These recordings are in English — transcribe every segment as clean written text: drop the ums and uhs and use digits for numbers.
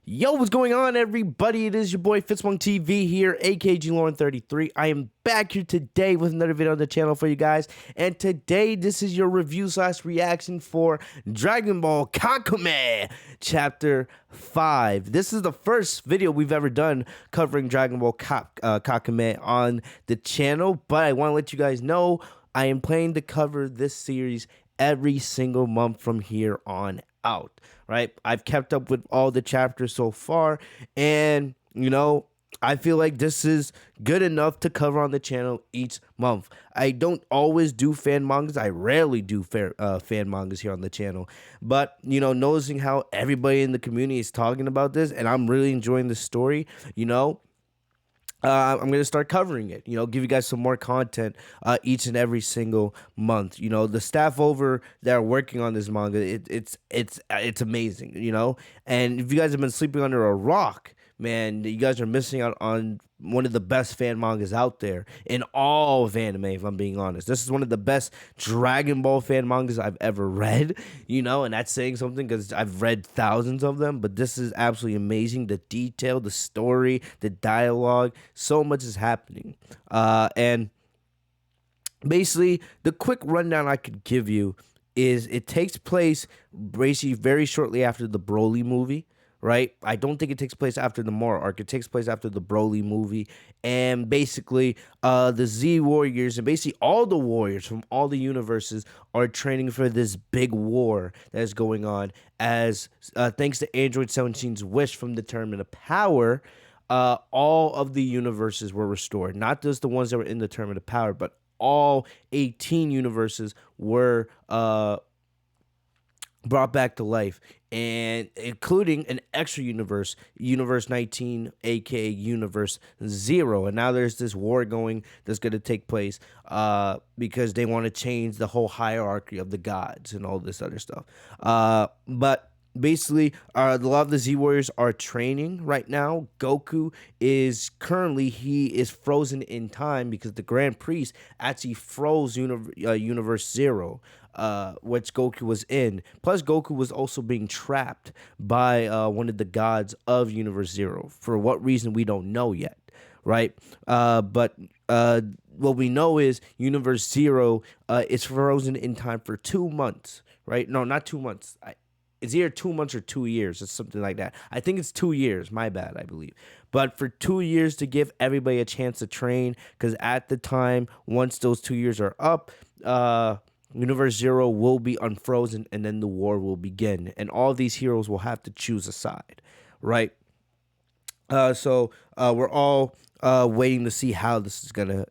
Yo, what's going on, everybody? It is your boy Fitz TV here, AKG Lauren 33. I am back here today with another video on the channel for you guys. And today, this is your review slash reaction for Dragon Ball Kakumei Chapter 5. This is the first video we've ever done covering Dragon Ball Kakumei on the channel. But I want to let you guys know I am planning to cover this series every single month from here on out, right? I've kept up with all the chapters so far, and I feel like this is good enough to cover on the channel each month. I don't always do fan mangas. I rarely do fan mangas here on the channel. But, noticing how everybody in the community is talking about this, and I'm really enjoying the story, I'm going to start covering it, give you guys some more content each and every single month. The staff over that are working on this manga, it's amazing, and if you guys have been sleeping under a rock, man, you guys are missing out on one of the best fan mangas out there in all of anime, if I'm being honest. This is one of the best Dragon Ball fan mangas I've ever read, and that's saying something because I've read thousands of them, but this is absolutely amazing. The detail, the story, the dialogue, so much is happening. And basically, the quick rundown I could give you is it takes place basically very shortly after the Broly movie. Right? I don't think it takes place after the Mora arc. It takes place after the Broly movie. And basically, the Z Warriors and basically all the warriors from all the universes are training for this big war that is going on as, thanks to Android 17's wish from the Tournament of Power, all of the universes were restored. Not just the ones that were in the Tournament of Power, but all 18 universes were brought back to life, and including an extra universe, Universe 19, aka Universe 0. And now there's this war going that's going to take place because they want to change the whole hierarchy of the gods and all this other stuff. But basically, a lot of the Z Warriors are training right now. Goku is currently, he is frozen in time because the Grand Priest actually froze Universe 0, which Goku was in. Plus, Goku was also being trapped by one of the gods of Universe 0. For what reason, we don't know yet, right? But what we know is Universe 0 is frozen in time for 2 months, right? No, not 2 months. It's either 2 months or 2 years. It's something like that. I think it's 2 years. My bad, I believe. But for 2 years to give everybody a chance to train, because at the time, once those 2 years are up, Universe 0 will be unfrozen, and then the war will begin. And all these heroes will have to choose a side, right? So we're all waiting to see how this is gonna,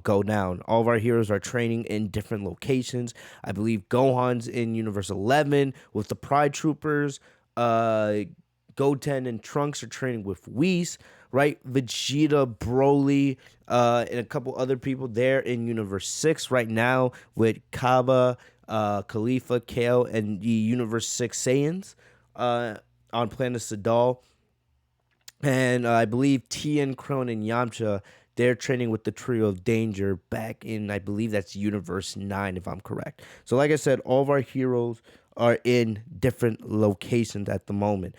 go down. All of our heroes are training in different locations. I believe Gohan's in Universe 11 with the Pride Troopers. Goten and Trunks are training with Whis, right? Vegeta, Broly, and a couple other people there in Universe 6 right now with Kaba, Khalifa, Kale, and the Universe 6 Saiyans on Planet Sadala. And I believe Tien, Krone, and Yamcha, they're training with the Trio of Danger back in, I believe that's Universe 9, if I'm correct. So like I said, all of our heroes are in different locations at the moment.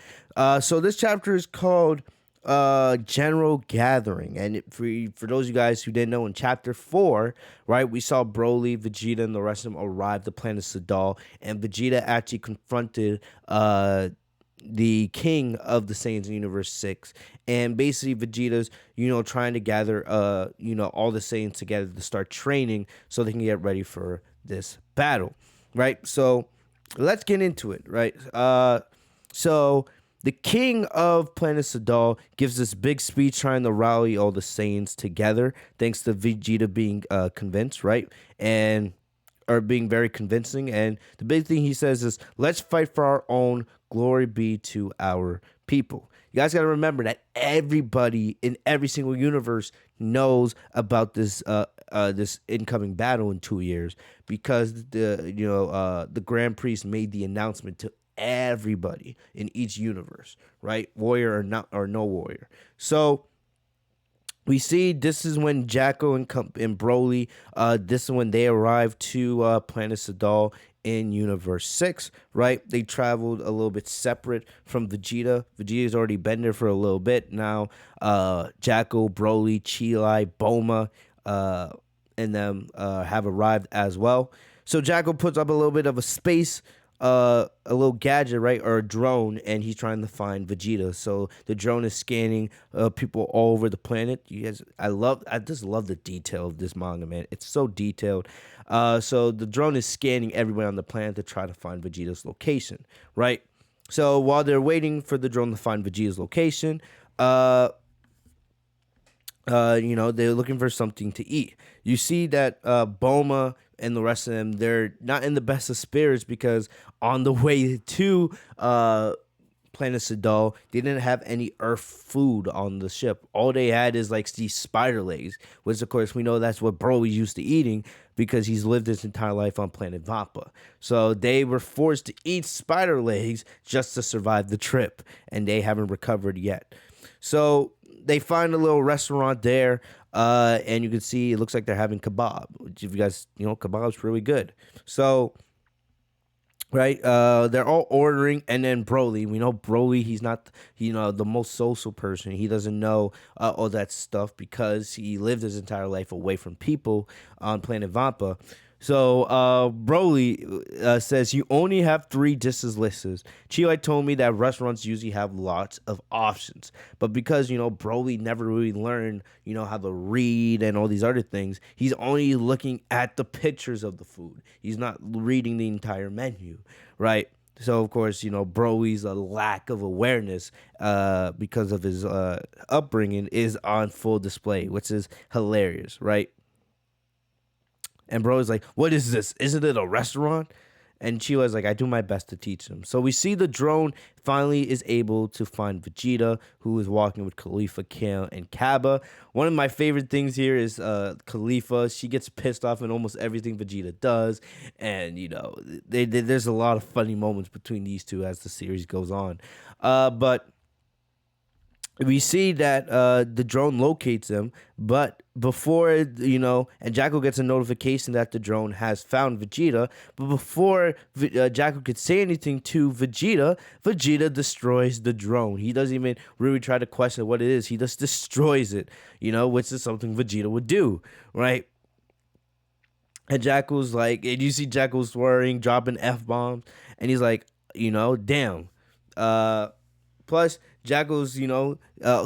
So this chapter is called General Gathering. And for those of you guys who didn't know, in Chapter 4, right, we saw Broly, Vegeta, and the rest of them arrive to Planet Sadala. And Vegeta actually confronted the king of the Saiyans in Universe 6, and basically Vegeta's trying to gather all the Saiyans together to start training so they can get ready for this battle, right? So let's get into it, right? So the king of Planet Sadala gives this big speech trying to rally all the Saiyans together, thanks to Vegeta being convinced, right? And are being very convincing. And the big thing he says is, let's fight for our own, glory be to our people. You guys got to remember that everybody in every single universe knows about this this incoming battle in 2 years, because the Grand Priest made the announcement to everybody in each universe, right? Warrior or not, or no warrior. So we see this is when Jacko and Broly, this is when they arrive to Planet Sadala, in Universe 6, right? They traveled a little bit separate from Vegeta. Vegeta's already been there for a little bit. Now, Jackal, Broly, Chilai, Boma, and them have arrived as well. So Jackal puts up a little bit of a space, a little gadget, right, or a drone, and he's trying to find Vegeta. So the drone is scanning people all over the planet. You guys, I just love the detail of this manga, man. It's so detailed. So the drone is scanning everybody on the planet to try to find Vegeta's location, right? So while they're waiting for the drone to find Vegeta's location, they're looking for something to eat. You see that Boma and the rest of them, they're not in the best of spirits because on the way to Planet Sadal, they didn't have any Earth food on the ship. All they had is like these spider legs, which of course we know that's what Broly used to eating because he's lived his entire life on Planet Vappa. So they were forced to eat spider legs just to survive the trip, and they haven't recovered yet. So they find a little restaurant there, and you can see it looks like they're having kebab, which if you guys, kebab's really good. So, right, they're all ordering, and then Broly, we know Broly, he's not, the most social person. He doesn't know all that stuff because he lived his entire life away from people on Planet Vampa. So Broly says you only have 3 dishes listed. Chile told me that restaurants usually have lots of options, but because Broly never really learned how to read and all these other things, he's only looking at the pictures of the food. He's not reading the entire menu, right? So of course Broly's a lack of awareness because of his upbringing is on full display, which is hilarious, right? And Broly's like, what is this? Isn't it a restaurant? And Chiwa's like, I do my best to teach him. So we see the drone finally is able to find Vegeta, who is walking with Khalifa, Kale, and Kaba. One of my favorite things here is Khalifa. She gets pissed off in almost everything Vegeta does. And, there's a lot of funny moments between these two as the series goes on. But we see that the drone locates them, but before, and Jackal gets a notification that the drone has found Vegeta, but before Jackal could say anything to Vegeta, Vegeta destroys the drone. He doesn't even really try to question what it is. He just destroys it, which is something Vegeta would do, right? And Jackal's like, and you see Jackal swearing, dropping F-bombs, and he's like, damn. Plus, Jackal's,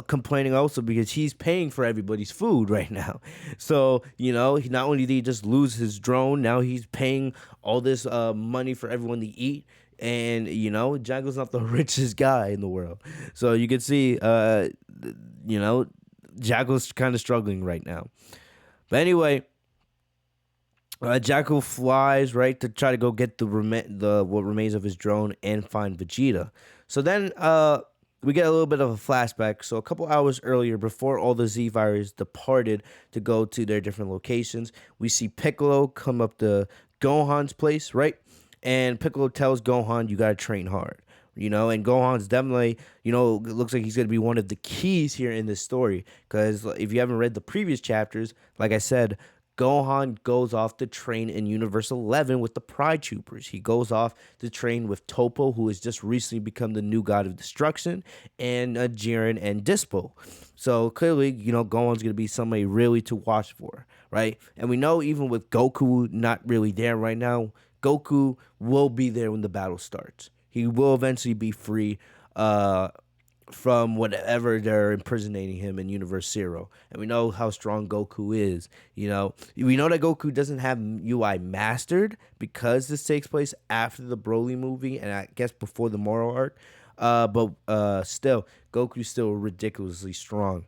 complaining also because he's paying for everybody's food right now. So, he not only did he just lose his drone, now he's paying all this money for everyone to eat. And, Jackal's not the richest guy in the world. So you can see, Jackal's kind of struggling right now. But anyway, Jackal flies, right, to try to go get what remains of his drone and find Vegeta. So then, we get a little bit of a flashback. So a couple hours earlier, before all the Z fighters departed to go to their different locations, we see Piccolo come up to Gohan's place, right? And Piccolo tells Gohan, you gotta train hard, and Gohan's definitely, it looks like he's gonna be one of the keys here in this story. Because if you haven't read the previous chapters, like I said, Gohan goes off to train in Universe 11 with the Pride Troopers. He goes off to train with Toppo, who has just recently become the new god of destruction, and Jiren and Dispo. So clearly, Gohan's going to be somebody really to watch for, right? And we know even with Goku not really there right now, Goku will be there when the battle starts. He will eventually be free from whatever they're imprisoning him in Universe Zero. And we know how strong Goku is. We know that Goku doesn't have UI mastered because this takes place after the Broly movie and I guess before the Moro arc. But still, Goku's still ridiculously strong.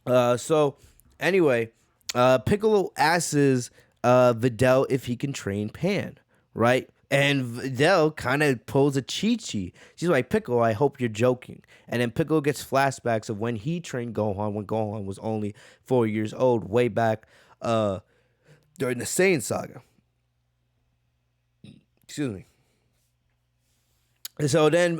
So anyway, Piccolo asks Videl if he can train Pan, right? And Videl kind of pulls a Chi-Chi. She's like, Piccolo, I hope you're joking. And then Piccolo gets flashbacks of when he trained Gohan, when Gohan was only 4 years old, way back during the Saiyan saga. Excuse me. And so then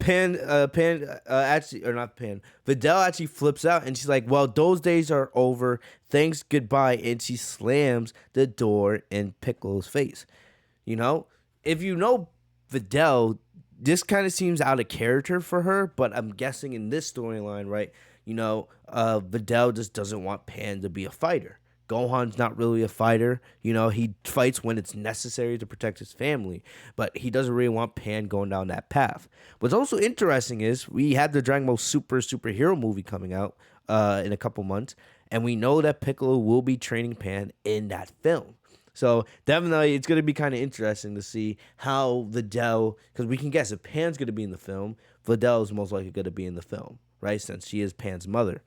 Actually, or not Pan, Videl actually flips out and she's like, well, those days are over. Thanks, goodbye. And she slams the door in Piccolo's face. You know, if you know Videl, this kind of seems out of character for her, but I'm guessing in this storyline, right? Videl just doesn't want Pan to be a fighter. Gohan's not really a fighter. He fights when it's necessary to protect his family, but he doesn't really want Pan going down that path. What's also interesting is we have the Dragon Ball superhero movie coming out in a couple months, and we know that Piccolo will be training Pan in that film. So definitely, it's going to be kind of interesting to see how Videl, because we can guess if Pan's going to be in the film, Videl is most likely going to be in the film, right? Since she is Pan's mother.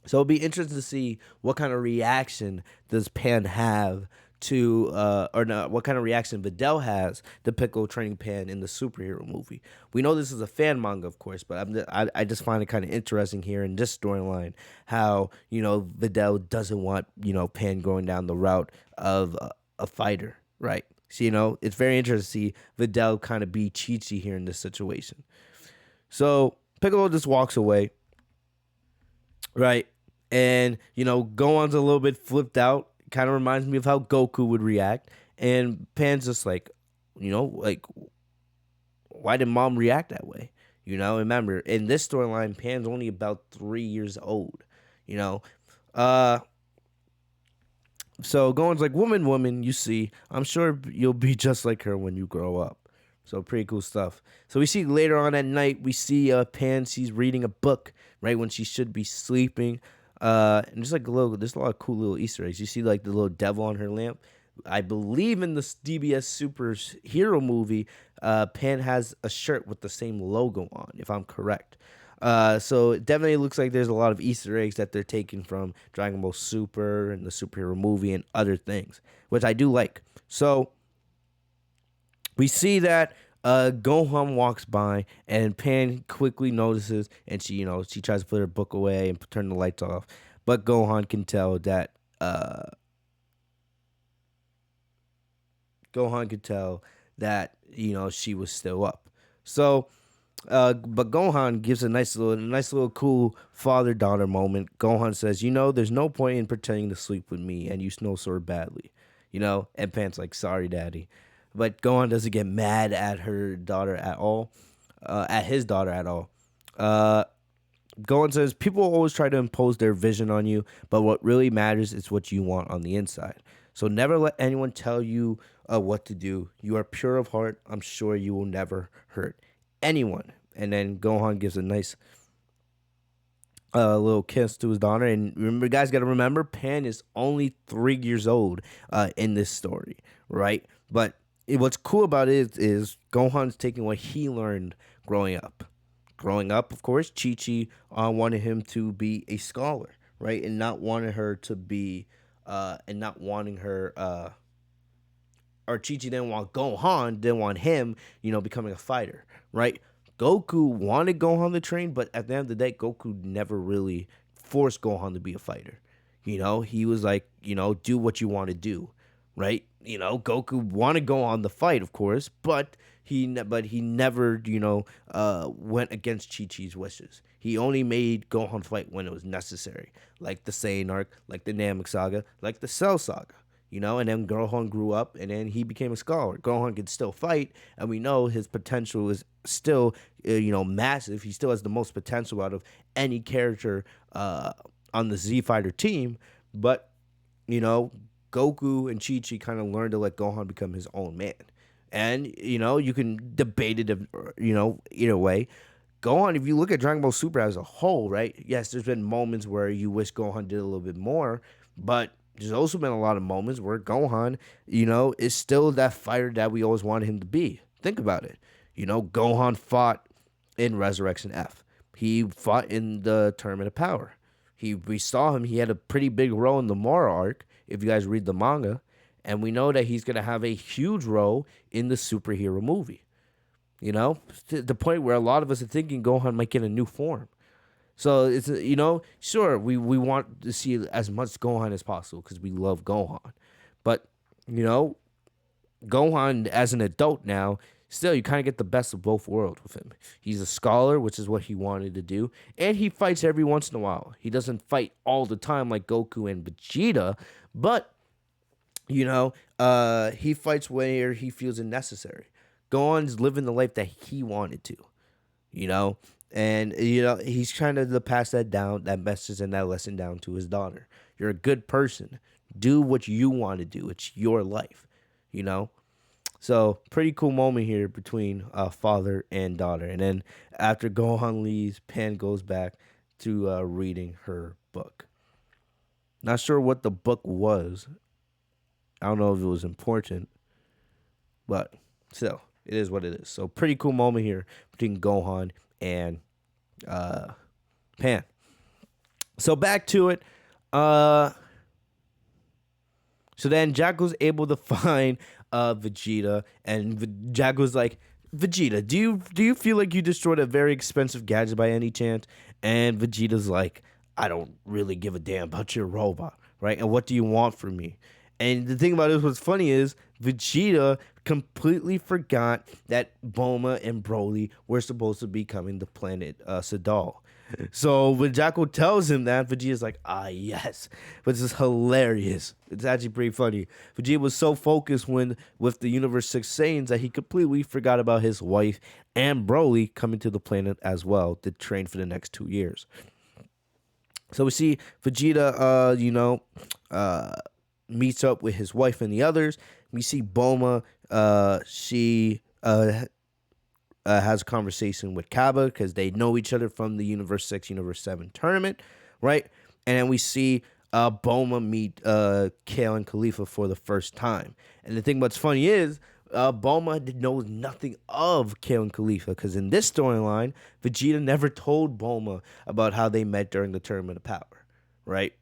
So it'll be interesting to see what kind of reaction does Pan have to, or not, what kind of reaction Videl has to Piccolo training Pan in the superhero movie. We know this is a fan manga, of course, but I just find it kind of interesting here in this storyline how, Videl doesn't want, Pan going down the route of a fighter, right? So, it's very interesting to see Videl kind of be Chi-Chi here in this situation. So Piccolo just walks away, right? And, Gohan's a little bit flipped out. Kind of reminds me of how Goku would react. And Pan's just like, why did Mom react that way? Remember, in this storyline, Pan's only about 3 years old, So Gohan's like, woman, you see, I'm sure you'll be just like her when you grow up. So pretty cool stuff. So we see later on at night, we see Pan, she's reading a book, right, when she should be sleeping. And there's a lot of cool little Easter eggs. You see like the little devil on her lamp. I believe in the DBS superhero movie, Pan has a shirt with the same logo on, if I'm correct. So it definitely looks like there's a lot of Easter eggs that they're taking from Dragon Ball Super and the superhero movie and other things, which I do like. So we see that Gohan walks by and Pan quickly notices and she tries to put her book away and turn the lights off. But Gohan can tell that she was still up. So but Gohan gives a nice little cool father-daughter moment. Gohan says, there's no point in pretending to sleep with me and you snow so badly. And Pan's like, sorry, daddy. But Gohan doesn't get mad at her daughter at all, at his daughter at all. Gohan says, people always try to impose their vision on you, but what really matters is what you want on the inside. So never let anyone tell you what to do. You are pure of heart. I'm sure you will never hurt anyone. And then Gohan gives a nice little kiss to his daughter. And remember, guys, got to remember, Pan is only 3 years old in this story, right? But what's cool about it is Gohan's taking what he learned growing up. Growing up, of course, Chi-Chi wanted him to be a scholar, right? And not wanting her to be, or Chi-Chi didn't want Gohan, didn't want him, becoming a fighter, right? Goku wanted Gohan to train, but at the end of the day, Goku never really forced Gohan to be a fighter. He was like, do what you want to do, right? Goku wanted Gohan to fight, of course, but he never, went against Chi-Chi's wishes. He only made Gohan fight when it was necessary, like the Saiyan arc, like the Namek saga, like the Cell saga. And then Gohan grew up, and then he became a scholar. Gohan can still fight, and we know his potential is still, massive. He still has the most potential out of any character on the Z Fighter team. But, Goku and Chi-Chi kind of learned to let Gohan become his own man. And, you can debate it, either way. Gohan, if you look at Dragon Ball Super as a whole, right? Yes, there's been moments where you wish Gohan did a little bit more, but there's also been a lot of moments where Gohan, is still that fighter that we always wanted him to be. Think about it. Gohan fought in Resurrection F. He fought in the Tournament of Power. We saw him. He had a pretty big role in the Mora arc, if you guys read the manga. And we know that he's going to have a huge role in the superhero movie. To the point where a lot of us are thinking Gohan might get a new form. So it's, sure, we want to see as much Gohan as possible because we love Gohan. But, Gohan as an adult now still, you kind of get the best of both worlds with him. He's a scholar, which is what he wanted to do, and he fights every once in a while. He doesn't fight all the time like Goku and Vegeta, but he fights where he feels it necessary. Gohan's living the life that he wanted to, you know, and he's trying to pass that message and that lesson down to his daughter. You're a good person. Do what you want to do. It's your life, you know. So pretty cool moment here between father and daughter. And then after Gohan leaves, Pan goes back to reading her book. Not sure what the book was. I don't know if it was important, but still, it is what it is. So pretty cool moment here between Gohan and Pan. So back to it. So then Jacko's able to find Vegeta, and Jacko's like, Vegeta, do you feel like you destroyed a very expensive gadget by any chance? And Vegeta's like, I don't really give a damn about your robot, right? And what do you want from me? And the thing about it, what's funny is Vegeta completely forgot that Bulma and Broly were supposed to be coming to planet Sadal. So when Jacko tells him that, Vegeta's like, yes. Which is hilarious. It's actually pretty funny. Vegeta was so focused with the Universe 6 Saiyans that he completely forgot about his wife and Broly coming to the planet as well to train for the next 2 years. So we see Vegeta, meets up with his wife and the others. We see Bulma, she has a conversation with Kaba because they know each other from the Universe 6, Universe 7 tournament, right? And then we see Bulma meet Kale and Khalifa for the first time. And the thing what's funny is Bulma knows nothing of Kale and Khalifa because in this storyline, Vegeta never told Bulma about how they met during the Tournament of Power, right?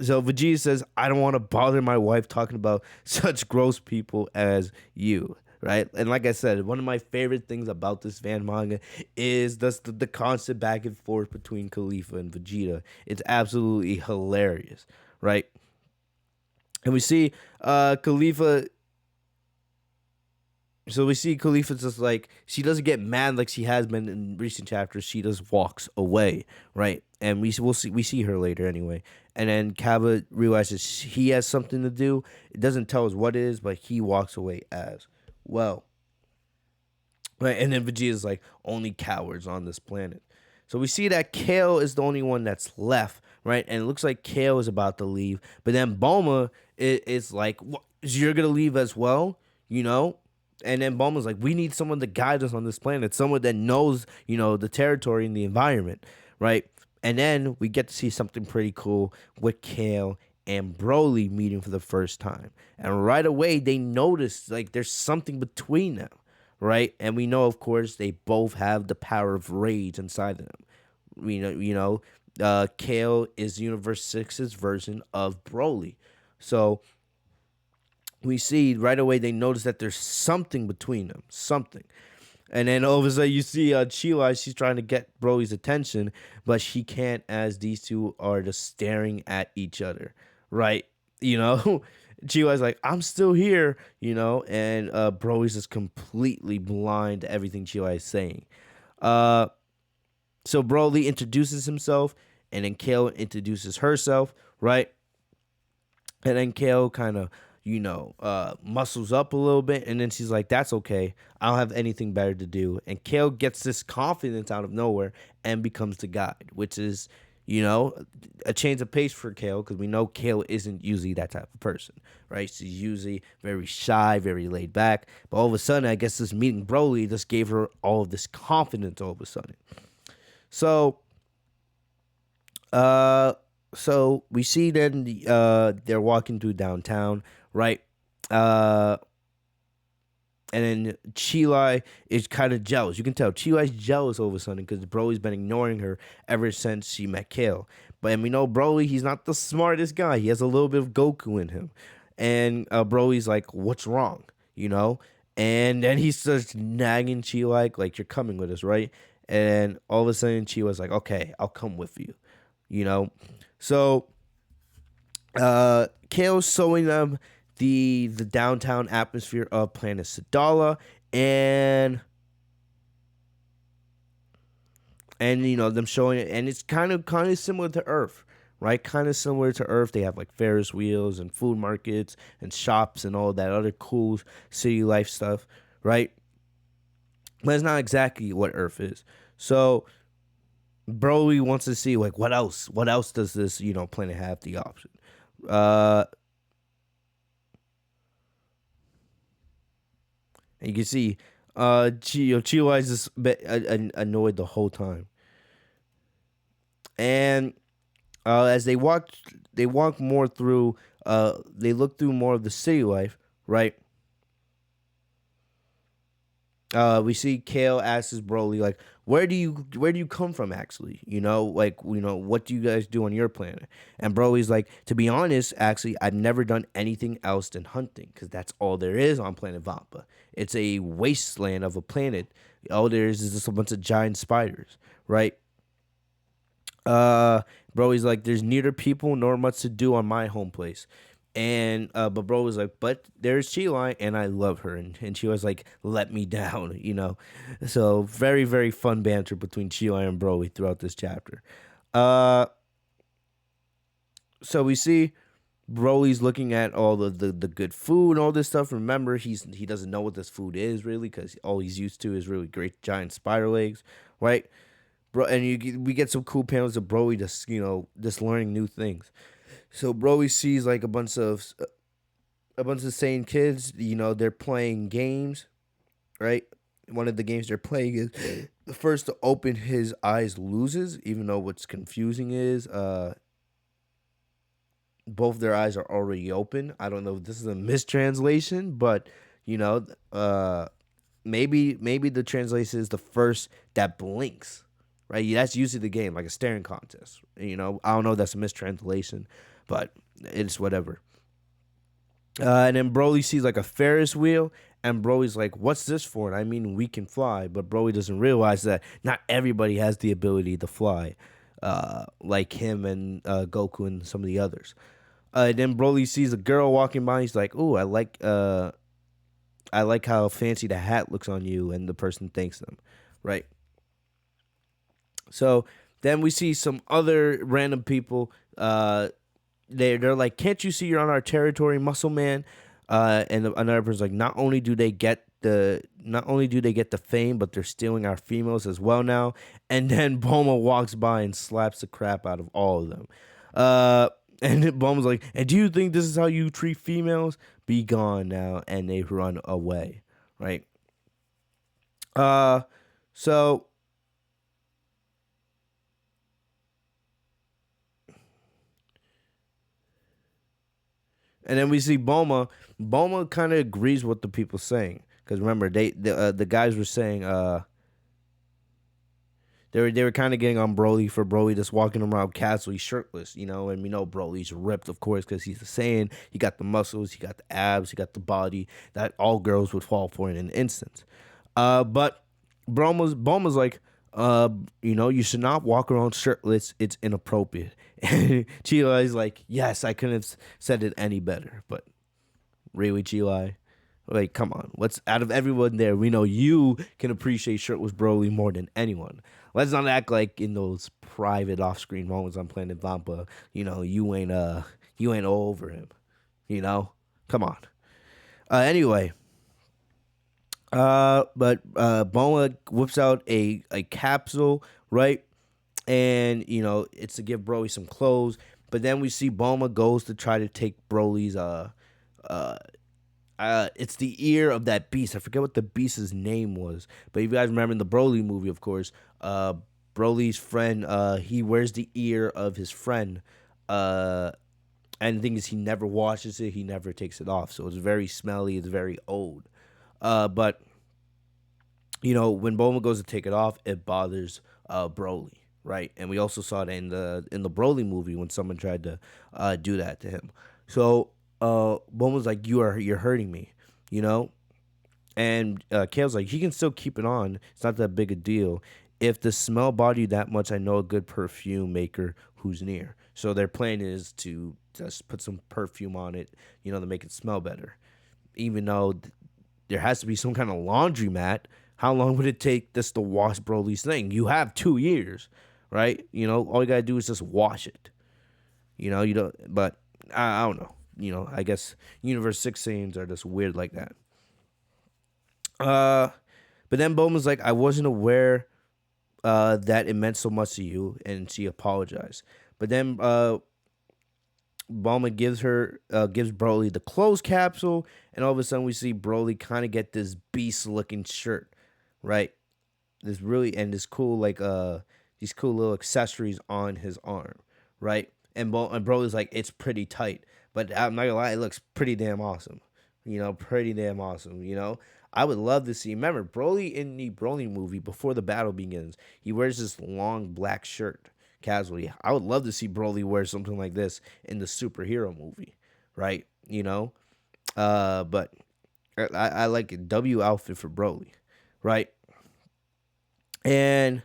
So Vegeta says, I don't want to bother my wife talking about such gross people as you. Right. And like I said, one of my favorite things about this fan manga is the constant back and forth between Khalifa and Vegeta. It's absolutely hilarious. Right. And we see Khalifa. So we see Khalifa just like, she doesn't get mad like she has been in recent chapters. She just walks away. Right. And we see her later anyway. And then Kaba realizes he has something to do. It doesn't tell us what it is, but he walks away as well. Right, and then Vegeta's like, only cowards on this planet. So we see that Kale is the only one that's left, right? And it looks like Kale is about to leave. But then Bulma is like, what, you're going to leave as well, And then Bulma's like, we need someone to guide us on this planet. Someone that knows, the territory and the environment, right? And then we get to see something pretty cool with Kale and Broly meeting for the first time. And right away, they notice, like, there's something between them, right? And we know, of course, they both have the power of rage inside of them. Kale is Universe 6's version of Broly. So we see right away, they notice that there's something between them, something. And then all of a sudden you see Chila, she's trying to get Broly's attention, but she can't as these two are just staring at each other, right? Chila's like, I'm still here, and Broly's just completely blind to everything Chila is saying. So Broly introduces himself, and then Kale introduces herself, right? And then Kale kind of muscles up a little bit, and then she's like, that's okay, I don't have anything better to do. And Kale gets this confidence out of nowhere and becomes the guide, which is, a change of pace for Kale, because we know Kale isn't usually that type of person, right? She's usually very shy, very laid back, but all of a sudden, I guess this meeting Broly just gave her all of this confidence all of a sudden. So we see then they're walking through downtown, right? And then Chilai is kind of jealous. You can tell Chilai's jealous all of a sudden because Broly's been ignoring her ever since she met Kale. And we know Broly, he's not the smartest guy. He has a little bit of Goku in him. And Broly's like, what's wrong? And then he starts nagging Chilai, like, you're coming with us, right? And all of a sudden, Chilai's like, okay, I'll come with you. So Kale's showing them the downtown atmosphere of Planet Sadala, and them showing it, and it's kind of similar to Earth, right? Kind of similar to Earth. They have like Ferris wheels and food markets and shops and all that other cool city life stuff, right? But it's not exactly what Earth is. So Broly wants to see like what else does this planet have the option. Uh, and you can see Chiwa is just annoyed the whole time, and as they walk more through, they look through more of the city life, right? We see Kale asks his Broly like, where do you come from actually? Like what do you guys do on your planet? And Broly's like, to be honest, actually, I've never done anything else than hunting because that's all there is on Planet Vampa. It's a wasteland of a planet. All there is just a bunch of giant spiders, right? Broly's like, there's neither people nor much to do on my home place. And but bro was like, but there's Chi and I love her, and she was like, let me down. So very very fun banter between Chi and Broly throughout this chapter. Uh, so we see Broly's looking at all the good food and all this stuff. Remember, he doesn't know what this food is really because all he's used to is really great giant spider legs, right? Bro, and we get some cool panels of Broly just learning new things. So Broly sees like a bunch of Saiyan kids. They're playing games, right? One of the games they're playing is the first to open his eyes loses. Even though what's confusing is both their eyes are already open. I don't know if this is a mistranslation, but you know, uh, maybe the translation is the first that blinks. Right, that's usually the game, like a staring contest. I don't know if that's a mistranslation, but it's whatever. And then Broly sees like a Ferris wheel, and Broly's like, "What's this for?" And I mean, we can fly, but Broly doesn't realize that not everybody has the ability to fly, like him and Goku and some of the others. And then Broly sees a girl walking by. He's like, "Ooh, I like how fancy the hat looks on you," and the person thanks them, right? So then we see some other random people. They're like, "Can't you see you're on our territory, Muscle Man?" And another person's like, "Not only do they get the fame, but they're stealing our females as well now." And then Boma walks by and slaps the crap out of all of them. Uh, and then Boma's like, "And do you think this is how you treat females? Be gone now!" And they run away. Right. Uh, so And then we see Boma. Boma kind of agrees with the people saying because remember the guys were saying they were kind of getting on Broly for Broly just walking around casually shirtless, and we know Broly's ripped, of course, because he's the Saiyan. He got the muscles, he got the abs, he got the body that all girls would fall for in an instant. But Bulma's like, uh, you should not walk around shirtless. It's inappropriate. And Chila is like, yes, I couldn't have said it any better. But really, Chila, like, come on. What's out of everyone there? We know you can appreciate shirtless Broly more than anyone. Let's not act like in those private off-screen moments on Planet Vampa, you ain't all over him. Come on. Anyway, but Boma whips out a capsule, right? And it's to give Broly some clothes. But then we see Boma goes to try to take Broly's uh it's the ear of that beast. I forget what the beast's name was. But if you guys remember in the Broly movie, of course, Broly's friend, he wears the ear of his friend. Uh and the thing is he never washes it, he never takes it off. So it's very smelly, it's very old. But when Bulma goes to take it off, it bothers Broly, right? And we also saw that in the Broly movie when someone tried to do that to him. So Bulma's like, you're hurting me, you know. And Kale's like, he can still keep it on. It's not that big a deal. If the smell bother you that much, I know a good perfume maker who's near. So their plan is to just put some perfume on it, to make it smell better. Even though there has to be some kind of laundromat. How long would it take just to wash Broly's thing? You have 2 years, right? All you gotta do is just wash it. You don't. But I don't know. I guess Universe 6 Saiyans are just weird like that. But then Bulma's like, I wasn't aware that it meant so much to you, and she apologized. But then Bulma gives Broly the clothes capsule, and all of a sudden we see Broly kind of get this beast looking shirt, right? This cool these cool little accessories on his arm, right? And Broly's like, it's pretty tight, but I'm not gonna lie, it looks pretty damn awesome. Pretty damn awesome. I would love to see. Remember, Broly in the Broly movie before the battle begins, he wears this long black shirt casually. I would love to see Broly wear something like this in the superhero movie, right? But I like a W outfit for Broly, right? And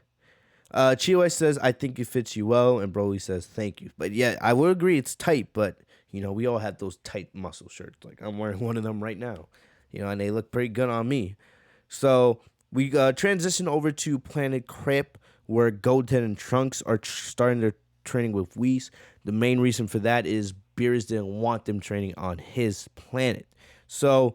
Chihuahua says, I think it fits you well, and Broly says, thank you. But yeah, I would agree it's tight, but we all have those tight muscle shirts. Like, I'm wearing one of them right now, and they look pretty good on me. So we transition over to Planet Crip, where Goten and Trunks are starting their training with Whis. The main reason for that is Beerus didn't want them training on his planet. So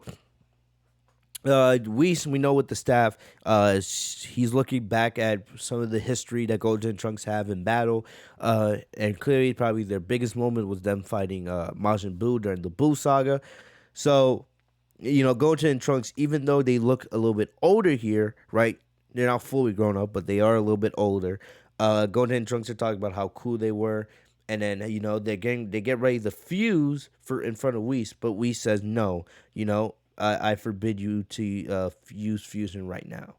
Whis, we know with the staff, he's looking back at some of the history that Goten and Trunks have in battle, and clearly probably their biggest moment was them fighting Majin Buu during the Buu saga. So, Goten and Trunks, even though they look a little bit older here, right? They're not fully grown up, but they are a little bit older. Goten and Trunks are talking about how cool they were, and then they get ready to fuse in front of Whis, but Whis says no. I forbid you to use fusion right now,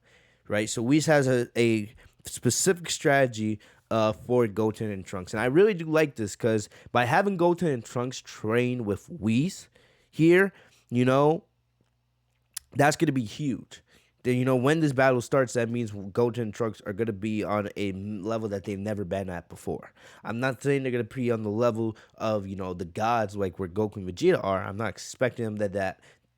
right? So Whis has a specific strategy for Goten and Trunks, and I really do like this because by having Goten and Trunks train with Whis here, that's going to be huge. Then, when this battle starts, that means Goten and Trunks are going to be on a level that they've never been at before. I'm not saying they're going to be on the level of, the gods like where Goku and Vegeta are. I'm not expecting them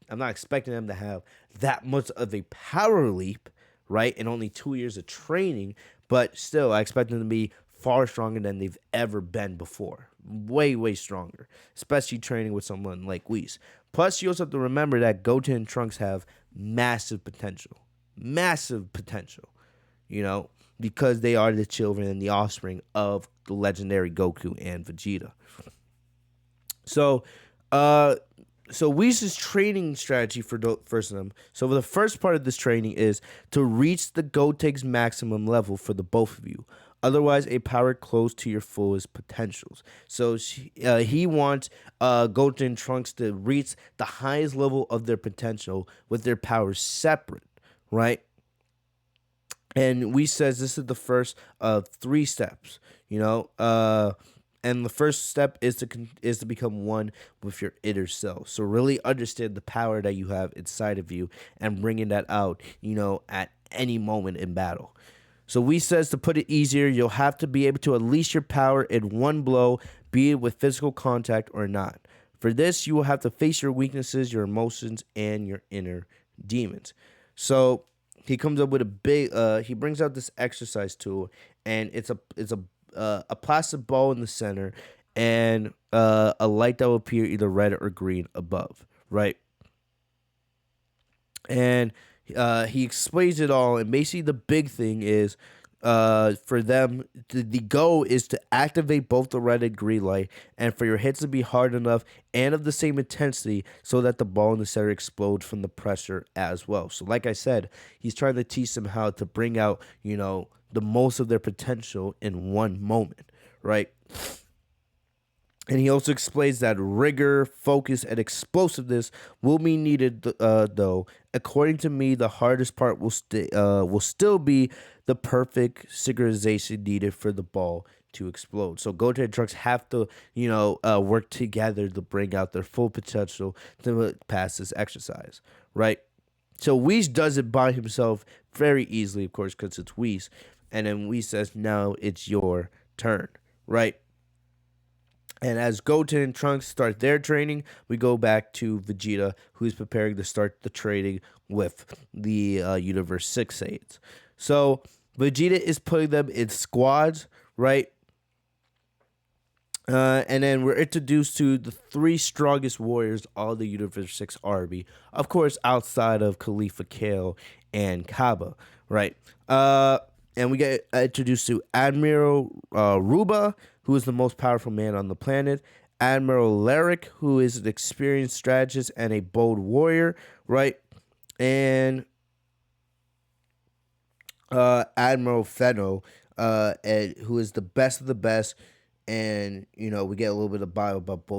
I'm not expecting them to have that much of a power leap, right? In only 2 years of training, but still, I expect them to be far stronger than they've ever been before. Way, way stronger, especially training with someone like Whis. Plus, you also have to remember that Goten and Trunks have massive potential, because they are the children and the offspring of the legendary Goku and Vegeta. So Whis' training strategy for them. So the first part of this training is to reach the Goten's maximum level for the both of you. Otherwise, a power close to your fullest potentials. So he wants Goten and Trunks to reach the highest level of their potential with their powers separate, right? And Whis says this is the first of 3 steps, and the first step is to become one with your inner self. So really understand the power that you have inside of you and bringing that out, at any moment in battle. So Whis says, to put it easier, you'll have to be able to unleash your power in one blow, be it with physical contact or not. For this, you will have to face your weaknesses, your emotions, and your inner demons. So he comes up with he brings out this exercise tool, and it's a plastic ball in the center, and a light that will appear either red or green above, right? And he explains it all, and basically the big thing is for them, the goal is to activate both the red and green light, and for your hits to be hard enough and of the same intensity so that the ball in the center explodes from the pressure as well. So like I said, he's trying to teach them how to bring out, the most of their potential in one moment, right? And he also explains that rigor, focus, and explosiveness will be needed, though. According to me, the hardest part will still be the perfect synchronization needed for the ball to explode. So Goten and Trunks have to, work together to bring out their full potential to pass this exercise, right? So Whis does it by himself very easily, of course, because it's Whis. And then Whis says, now it's your turn, right? And as Goten and Trunks start their training, we go back to Vegeta, who's preparing to start the training with the Universe 6 Saiyans. So Vegeta is putting them in squads, right? And then we're introduced to the three strongest warriors of the Universe 6 Army. Of course, outside of Khalifa Kale and Kaba, right? And we get introduced to Admiral Ruba, who is the most powerful man on the planet. Admiral Lyric, who is an experienced strategist and a bold warrior, right? And Admiral Fennel, and who is the best of the best. And we get a little bit of bio about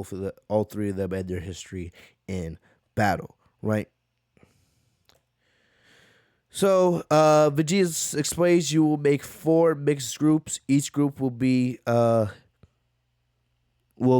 all three of them and their history in battle, right? So Vegeta explains you will make 4 mixed groups. Each group will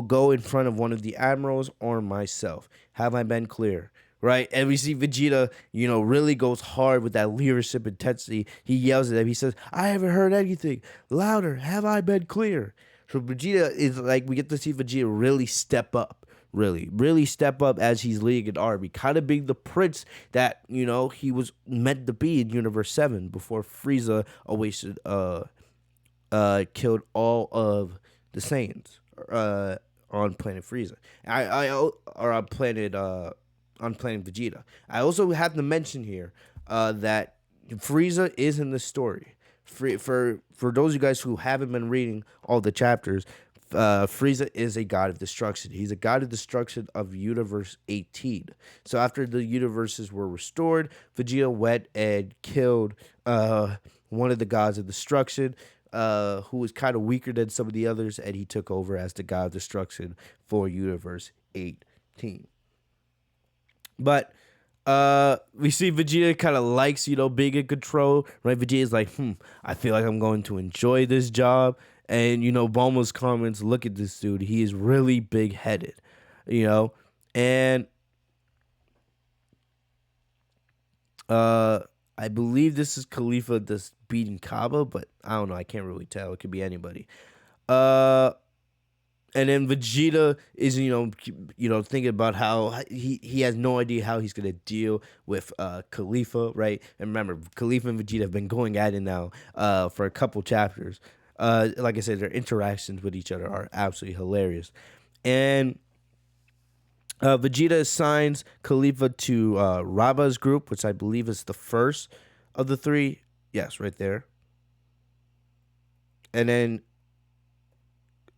go in front of one of the admirals or myself. Have I been clear? Right? And we see Vegeta, really goes hard with that leadership intensity. He yells at them. He says, I haven't heard anything. Louder. Have I been clear? So Vegeta is like, we get to see Vegeta really step up. Really step up as he's leading an army. Kind of being the prince that, he was meant to be in Universe 7 before Frieza killed all of the Saiyans on Planet Frieza. Or on Planet Vegeta. I also have to mention here that Frieza is in the story. For those of you guys who haven't been reading all the chapters, Frieza is a god of destruction. He's a god of destruction of Universe 18. So after the universes were restored, Vegeta went and killed one of the gods of destruction, who was kind of weaker than some of the others, and he took over as the god of destruction for Universe 18. But we see Vegeta kind of likes, being in control, right? Vegeta's like, I feel like I'm going to enjoy this job. And, Bulma's comments, look at this dude. He is really big-headed, And I believe this is Khalifa that's beating Kaba, but I don't know. I can't really tell. It could be anybody. And then Vegeta is, thinking about how he has no idea how he's gonna deal with Khalifa, right? And remember, Khalifa and Vegeta have been going at it now for a couple chapters. Like I said, their interactions with each other are absolutely hilarious. And Vegeta assigns Khalifa to Raba's group, which I believe is the first of the 3. Yes, right there. And then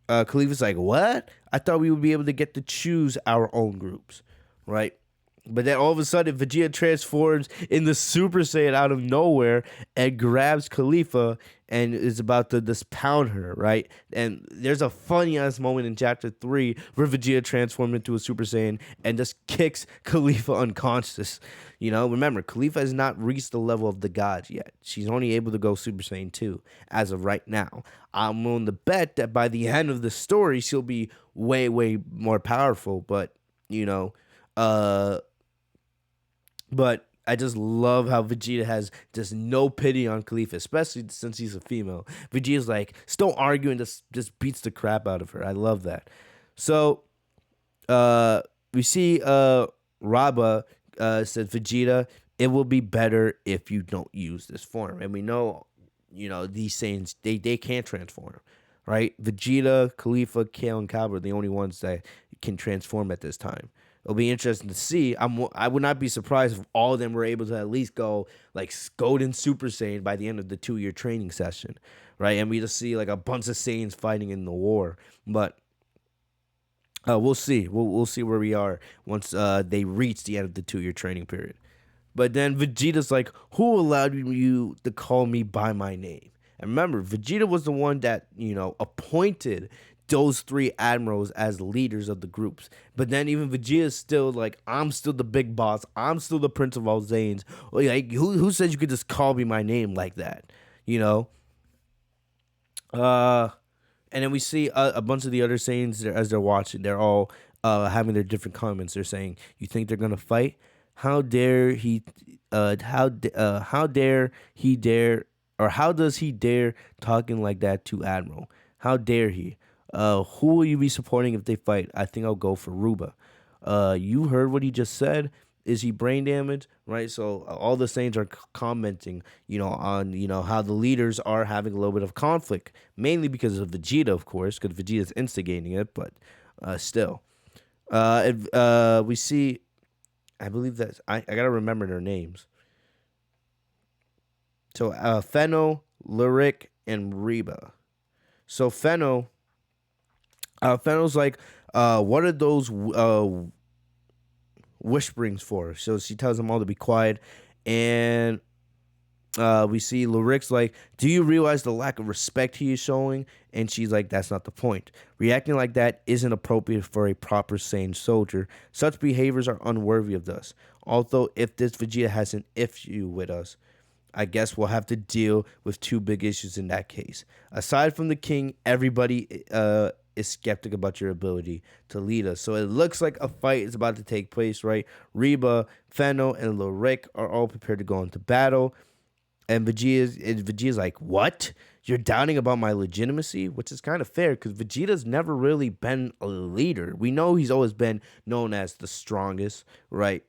Khalifa's like, what? I thought we would be able to get to choose our own groups, right? But then all of a sudden, Vegeta transforms in the Super Saiyan out of nowhere and grabs Khalifa and is about to just pound her, right? And there's a funny ass moment in Chapter 3 where Vegeta transforms into a Super Saiyan and just kicks Khalifa unconscious. Remember, Khalifa has not reached the level of the gods yet. She's only able to go Super Saiyan 2 as of right now. I'm willing to bet that by the end of the story, she'll be way, way more powerful. But, but I just love how Vegeta has just no pity on Khalifa, especially since he's a female. Vegeta's like, still arguing, just beats the crap out of her. I love that. So, we see Raba said, Vegeta, it will be better if you don't use this form. And we know, these Saiyans, they can't transform, right? Vegeta, Khalifa, Kale, and Kaba are the only ones that can transform at this time. It'll be interesting to see. I would not be surprised if all of them were able to at least go like Goten Super Saiyan by the end of the 2-year training session, right? And we just see like a bunch of Saiyans fighting in the war. But we'll see. We'll see where we are once they reach the end of the 2-year training period. But then Vegeta's like, who allowed you to call me by my name? And remember, Vegeta was the one that, appointed those 3 admirals as leaders of the groups. But then even Vegeta's still like, I'm still the big boss. I'm still the Prince of all Saiyans. Like, who said you could just call me my name like that? And then we see a bunch of the other Saiyans as they're watching. They're all having their different comments. They're saying, "You think they're gonna fight? How dare he? How dare he dare? Or how does he dare talking like that to Admiral? How dare he? Who will you be supporting if they fight? I think I'll go for Ruba. You heard what he just said. Is he brain damaged? Right. So all the Saints are commenting, on how the leaders are having a little bit of conflict, mainly because of Vegeta, of course, because Vegeta's instigating it. But still, we see. I believe that I gotta remember their names. So Feno, Lyric, and Reba. So Fennel's like, what are those whisperings for? So she tells them all to be quiet, and we see Lyric's like, do you realize the lack of respect he is showing? And she's like, that's not the point. Reacting like that isn't appropriate for a proper sane soldier. Such behaviors are unworthy of us. Although if this Vegeta has an issue with us, I guess we'll have to deal with two big issues in that case. Aside from the king, everybody is skeptic about your ability to lead us. So it looks like a fight is about to take place, right? Reba, Feno, and Lyric are all prepared to go into battle. And Vegeta's like, what? You're doubting about my legitimacy? Which is kind of fair because Vegeta's never really been a leader. We know he's always been known as the strongest, right?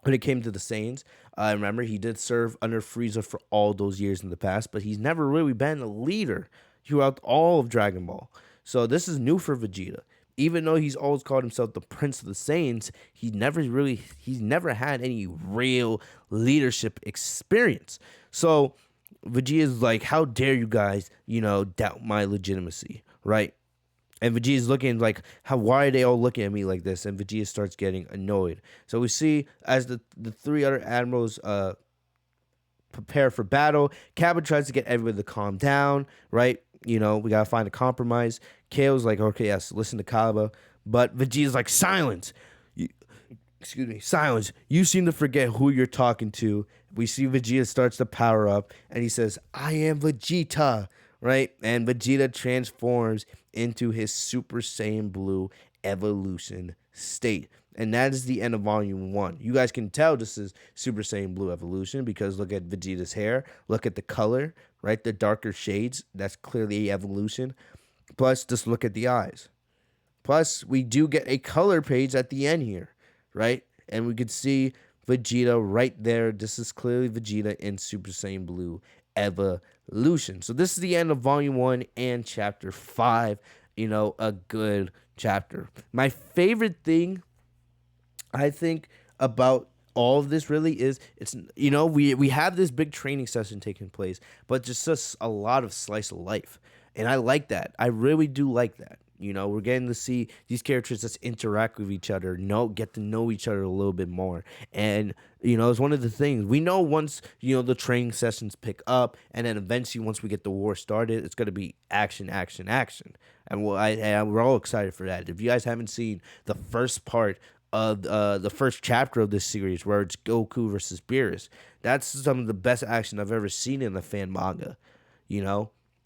When it came to the Saiyans, I remember he did serve under Frieza for all those years in the past, but he's never really been a leader throughout all of Dragon Ball. So this is new for Vegeta. Even though he's always called himself the Prince of the Saiyans, he's never had any real leadership experience. So Vegeta's like, how dare you guys, doubt my legitimacy, right? And Vegeta's looking like, why are they all looking at me like this? And Vegeta starts getting annoyed. So we see as the three other admirals prepare for battle, Cabba tries to get everybody to calm down, right? We got to find a compromise. Kale's like, okay, yes, listen to Cabba. But Vegeta's like, silence. Excuse me, silence. You seem to forget who you're talking to. We see Vegeta starts to power up, and he says, I am Vegeta, right? And Vegeta transforms into his Super Saiyan Blue evolution state. And that is the end of Volume 1. You guys can tell this is Super Saiyan Blue evolution because look at Vegeta's hair. Look at the color, right? The darker shades. That's clearly evolution. Plus, just look at the eyes. Plus, we do get a color page at the end here, right? And we could see Vegeta right there. This is clearly Vegeta in Super Saiyan Blue evolution. So this is the end of Volume 1 and Chapter 5. A good chapter. My favorite thing, I think, about all of this really is we have this big training session taking place, but just a lot of slice of life. And I like that. I really do like that. We're getting to see these characters just interact with each other, get to know each other a little bit more. And, it's one of the things. We know once, the training sessions pick up, and then eventually once we get the war started, it's going to be action, action, action. And we're all excited for that. If you guys haven't seen the first part of the first chapter of this series, where it's Goku versus Beerus, that's some of the best action I've ever seen in a fan manga,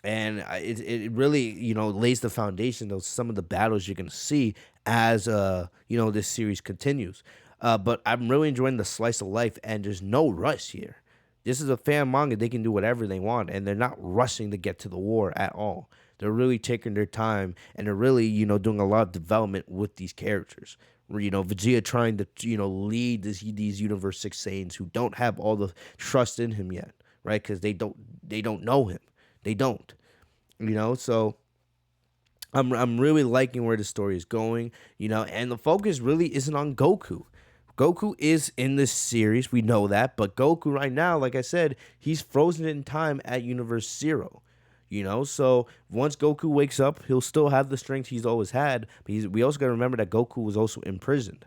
and it really lays the foundation of some of the battles you're gonna see as this series continues. But I'm really enjoying the slice of life, and there's no rush here. This is a fan manga; they can do whatever they want, and they're not rushing to get to the war at all. They're really taking their time, and they're really doing a lot of development with these characters. Vegeta trying to lead these Universe 6 Saiyans who don't have all the trust in him yet, right? Because they don't know him. They don't, so I'm really liking where the story is going, and the focus really isn't on Goku. Goku is in this series, we know that, but Goku right now, like I said, he's frozen in time at Universe 0. So once Goku wakes up, he'll still have the strength he's always had, but we also got to remember that Goku was also imprisoned.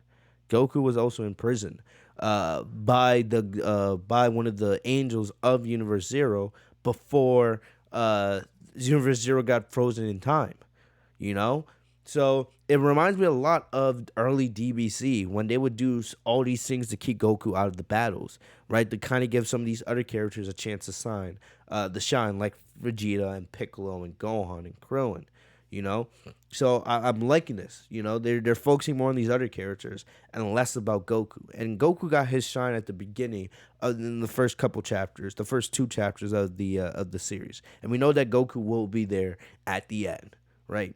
Goku was also imprisoned by one of the angels of Universe 0 before Universe 0 got frozen in time, So it reminds me a lot of early DBC when they would do all these things to keep Goku out of the battles, right? To kind of give some of these other characters a chance to shine, like Vegeta and Piccolo and Gohan and Krillin, So I'm liking this, They're focusing more on these other characters and less about Goku. And Goku got his shine at the beginning in the first couple chapters, the first two chapters of the series. And we know that Goku will be there at the end. right?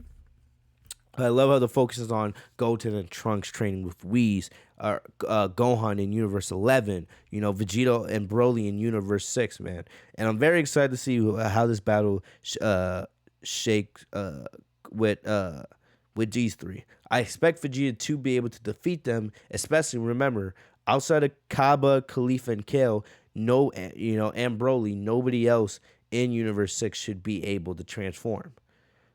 I love how the focus is on Goten and Trunks training with Whis, Gohan in Universe 11, Vegeta and Broly in Universe 6, man. And I'm very excited to see how this battle shakes with with these three. I expect Vegeta to be able to defeat them, especially remember outside of Kaba, Khalifa, and Kale, no, and Broly, nobody else in Universe 6 should be able to transform.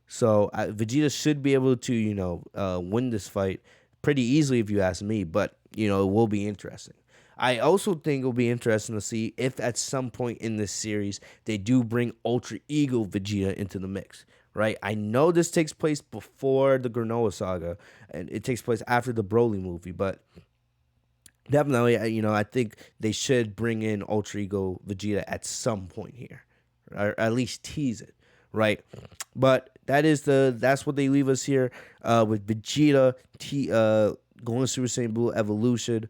So Vegeta should be able to, win this fight pretty easily if you ask me. But it will be interesting. I also think it'll be interesting to see if at some point in this series they do bring Ultra Ego Vegeta into the mix. Right? I know this takes place before the Granola saga, and it takes place after the Broly movie, but definitely, I think they should bring in Ultra Ego Vegeta at some point here, or at least tease it, right? But that's what they leave us here with Vegeta going Super Saiyan Blue evolution,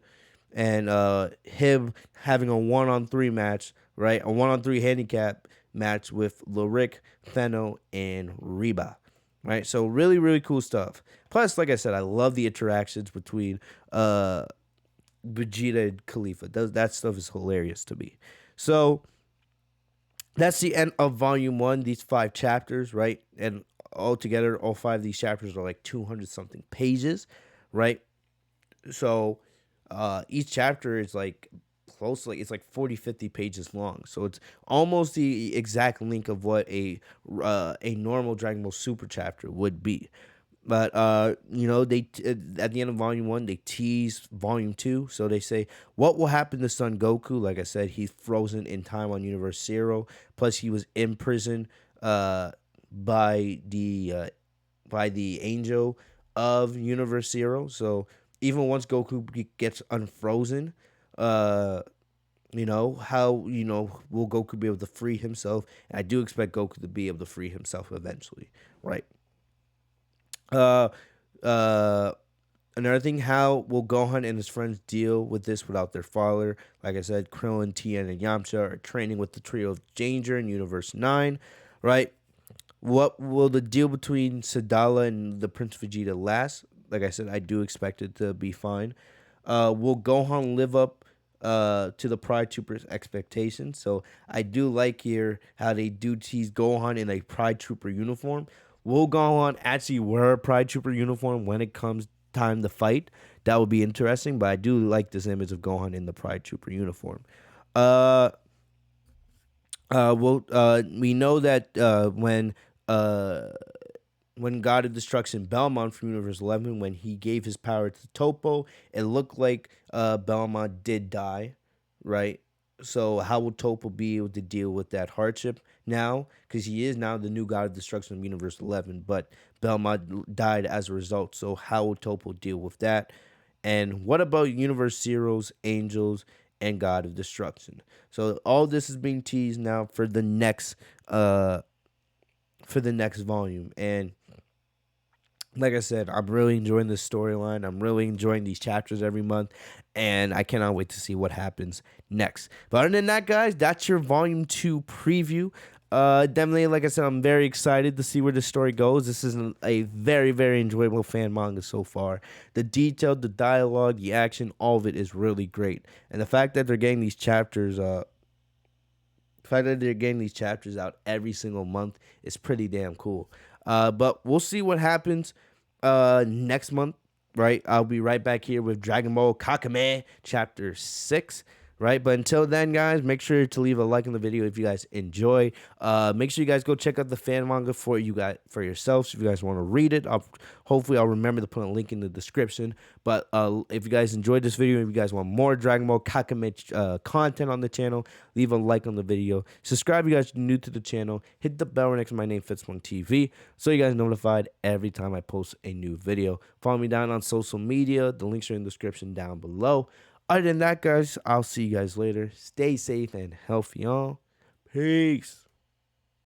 and him having a 1-on-3 match, right? A 1-on-3 handicap match with Lyric, Feno, and Reba. Right, so really, really cool stuff. Plus, like I said, I love the interactions between Vegeta and Khalifa. That stuff is hilarious to me. So that's the end of Volume 1, these 5 chapters, right? And altogether, all 5 of these chapters are like 200 something pages, right? So each chapter is like close, like it's like 40, 50 pages long. So it's almost the exact length of what a normal Dragon Ball Super chapter would be. But they at the end of Volume 1, they tease Volume 2. So they say what will happen to Son Goku. Like I said, he's frozen in time on Universe 0. Plus, he was imprisoned by the angel of Universe 0. So even once Goku gets unfrozen, how will Goku be able to free himself? And I do expect Goku to be able to free himself eventually, right? Uh, uh, Another thing, how will Gohan and his friends deal with this without their father? Like I said, Krillin, Tien, and Yamcha are training with the trio of Danger in Universe 9, right? What will the deal between Sadala and the Prince Vegeta last? Like I said, I do expect it to be fine. Will Gohan live up to the Pride Troopers' expectations? So I do like here how they do tease Gohan in a Pride Trooper uniform. Will Gohan actually wear a Pride Trooper uniform when it comes time to fight? That would be interesting, but I do like this image of Gohan in the Pride Trooper uniform. Uh, we know that uh, when God of Destruction Belmont from Universe 11, when he gave his power to Topo, it looked like Belmont did die, right? So how will Topo be able to deal with that hardship now? Because he is now the new God of Destruction of Universe 11, but Belmont died as a result. So how will Topo deal with that? And what about Universe Zero's Angels and God of Destruction? So all this is being teased now for the next volume. And like I said, I'm really enjoying this storyline. I'm really enjoying these chapters every month, and I cannot wait to see what happens next. But other than that, guys, that's your Volume 2 preview. Definitely, like I said, I'm very excited to see where the story goes. This is a very, very enjoyable fan manga so far. The detail, the dialogue, the action, all of it is really great. And the fact that they're getting these chapters, out every single month is pretty damn cool. But we'll see what happens next month, right? I'll be right back here with Dragon Ball Kakumei Chapter 6, right? But until then, guys, make sure to leave a like on the video if you guys enjoy. Make sure you guys go check out the fan manga for yourselves if you guys want to read it. Hopefully I'll remember to put a link in the description. But if you guys enjoyed this video, if you guys want more Dragon Ball Kakumei content on the channel, leave a like on the video. Subscribe if you guys are new to the channel. Hit the bell next to my name, Fitz1TV, so you guys are notified every time I post a new video. Follow me down on social media. The links are in the description down below. Other than that, guys, I'll see you guys later. Stay safe and healthy, y'all. Peace.